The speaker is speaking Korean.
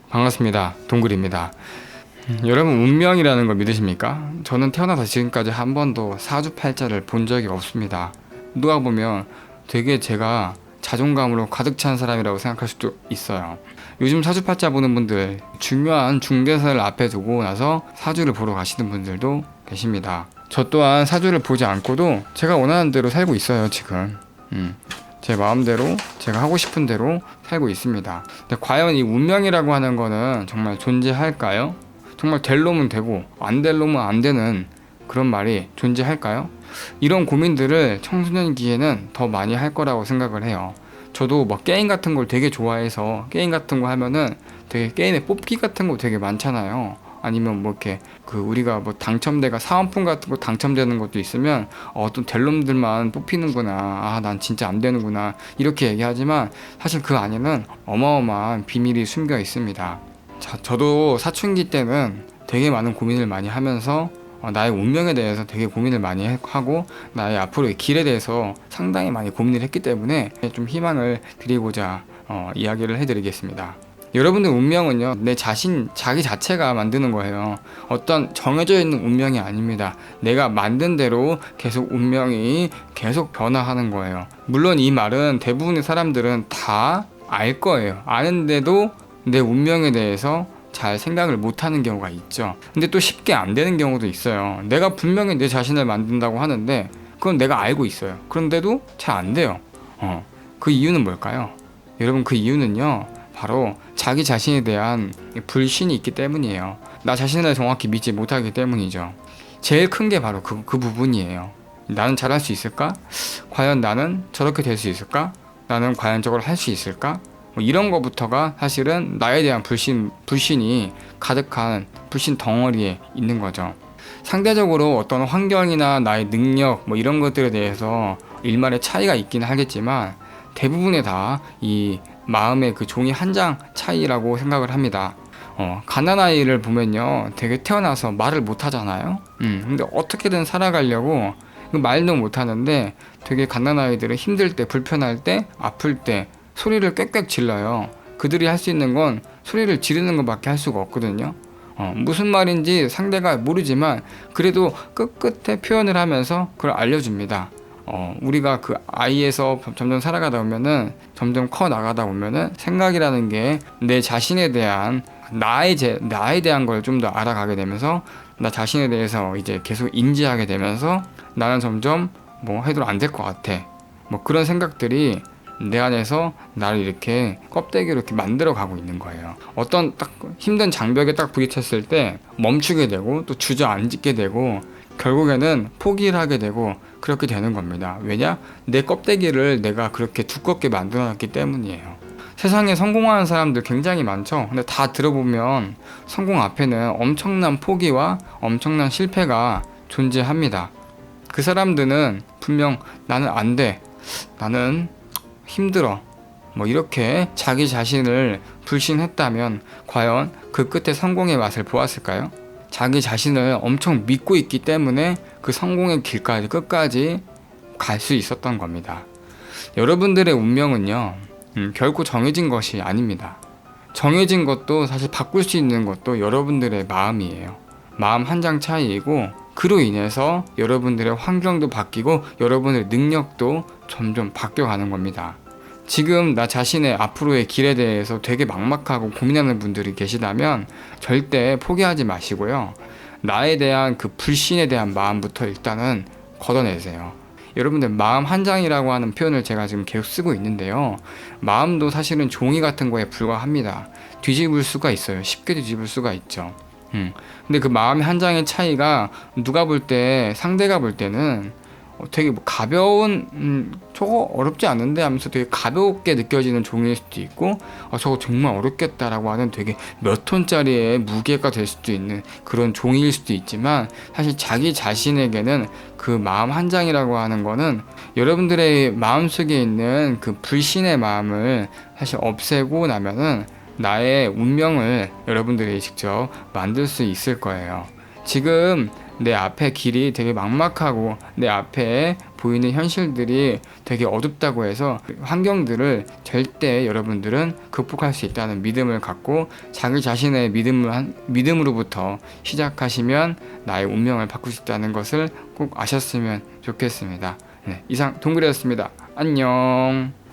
반갑습니다. 동글입니다. 여러분, 운명이라는 걸 믿으십니까? 저는 태어나서 지금까지 한 번도 사주팔자를 본 적이 없습니다. 누가 보면 되게 제가 자존감으로 가득 찬 사람이라고 생각할 수도 있어요. 요즘 사주팔자 보는 분들, 중요한 중대사를 앞에 두고 나서 사주를 보러 가시는 분들도 계십니다. 저 또한 사주를 보지 않고도 제가 원하는 대로 살고 있어요, 지금. 제 마음대로 제가 하고 싶은 대로 살고 있습니다. 근데 과연 이 운명이라고 하는 거는 정말 존재할까요? 정말 될 놈은 되고 안 될 놈은 안 되는 그런 말이 존재할까요? 이런 고민들을 청소년기에는 더 많이 할 거라고 생각을 해요. 저도 뭐 게임 같은 걸 되게 좋아해서 게임 같은 거 하면은 되게 게임에 뽑기 같은 거 되게 많잖아요. 아니면 뭐 이렇게 우리가 뭐 당첨대가 사은품 같은 거 당첨되는 것도 있으면 좀 될 놈들만 뽑히는구나, 난 진짜 안 되는구나 이렇게 얘기하지만 사실 그 안에는 어마어마한 비밀이 숨겨 있습니다. 저도 사춘기 때는 되게 많은 고민을 많이 하면서 나의 운명에 대해서 되게 고민을 많이 하고 나의 앞으로의 길에 대해서 상당히 많이 고민을 했기 때문에 좀 희망을 드리고자 이야기를 해드리겠습니다. 여러분들 운명은요, 내 자신, 자기 자체가 만드는 거예요. 어떤 정해져 있는 운명이 아닙니다. 내가 만든 대로 계속 운명이 계속 변화하는 거예요. 물론 이 말은 대부분의 사람들은 다 알 거예요. 아는데도 내 운명에 대해서 잘 생각을 못하는 경우가 있죠. 근데 또 쉽게 안 되는 경우도 있어요. 내가 분명히 내 자신을 만든다고 하는데 그건 내가 알고 있어요. 그런데도 잘 안 돼요. 그 이유는 뭘까요? 여러분, 그 이유는요, 바로 자기 자신에 대한 불신이 있기 때문이에요. 나 자신을 정확히 믿지 못하기 때문이죠. 제일 큰 게 바로 그 부분이에요. 나는 잘할 수 있을까? 과연 나는 저렇게 될 수 있을까? 나는 과연 저걸 할 수 있을까? 이런 거부터가 사실은 나에 대한 불신이 가득한 불신 덩어리에 있는 거죠. 상대적으로 어떤 환경이나 나의 능력 이런 것들에 대해서 일말의 차이가 있긴 하겠지만 대부분의 다 이 마음의 그 종이 한 장 차이라고 생각을 합니다. 가난아이를 보면요, 되게 태어나서 말을 못 하잖아요. 근데 어떻게든 살아가려고 말도 못 하는데 되게 가난아이들은 힘들 때, 불편할 때, 아플 때 소리를 꽥꽥 질러요. 그들이 할 수 있는 건 소리를 지르는 것밖에 할 수가 없거든요. 무슨 말인지 상대가 모르지만 그래도 끝끝에 표현을 하면서 그걸 알려줍니다. 우리가 그 아이에서 점점 살아가다 보면은, 점점 커 나가다 보면은 생각이라는 게 내 자신에 대한 나에 대한 걸 좀 더 알아가게 되면서 나 자신에 대해서 이제 계속 인지하게 되면서 나는 점점 해도 안 될 것 같아. 그런 생각들이 내 안에서 나를 이렇게 껍데기로 이렇게 만들어 가고 있는 거예요. 어떤 딱 힘든 장벽에 딱 부딪혔을 때 멈추게 되고 또 주저앉게 되고 결국에는 포기를 하게 되고 그렇게 되는 겁니다. 왜냐? 내 껍데기를 내가 그렇게 두껍게 만들어 놨기 때문이에요. 세상에 성공하는 사람들 굉장히 많죠. 근데 다 들어보면 성공 앞에는 엄청난 포기와 엄청난 실패가 존재합니다. 그 사람들은 분명 나는 안 돼, 나는 힘들어, 이렇게 자기 자신을 불신했다면 과연 그 끝에 성공의 맛을 보았을까요? 자기 자신을 엄청 믿고 있기 때문에 그 성공의 길까지 끝까지 갈 수 있었던 겁니다. 여러분들의 운명은요, 결코 정해진 것이 아닙니다. 정해진 것도 사실 바꿀 수 있는 것도 여러분들의 마음이에요. 마음 한 장 차이이고 그로 인해서 여러분들의 환경도 바뀌고 여러분의 능력도 점점 바뀌어가는 겁니다. 지금 나 자신의 앞으로의 길에 대해서 되게 막막하고 고민하는 분들이 계시다면 절대 포기하지 마시고요. 나에 대한 그 불신에 대한 마음부터 일단은 걷어내세요. 여러분들, 마음 한 장이라고 하는 표현을 제가 지금 계속 쓰고 있는데요. 마음도 사실은 종이 같은 거에 불과합니다. 뒤집을 수가 있어요. 쉽게 뒤집을 수가 있죠. 근데 그 마음의 한 장의 차이가 누가 볼 때, 상대가 볼 때는 되게 가벼운, 저거 어렵지 않은데 하면서 되게 가볍게 느껴지는 종일 수도 있고, 저거 정말 어렵겠다라고 하는 되게 몇 톤짜리의 무게가 될 수도 있는 그런 종일 수도 있지만, 사실 자기 자신에게는 그 마음 한 장이라고 하는 거는 여러분들의 마음속에 있는 그 불신의 마음을 사실 없애고 나면은 나의 운명을 여러분들이 직접 만들 수 있을 거예요. 지금 내 앞에 길이 되게 막막하고 내 앞에 보이는 현실들이 되게 어둡다고 해서 환경들을 절대 여러분들은 극복할 수 있다는 믿음을 갖고 자기 자신의 믿음으로부터 시작하시면 나의 운명을 바꿀 수 있다는 것을 꼭 아셨으면 좋겠습니다. 네, 이상 동글이었습니다. 안녕.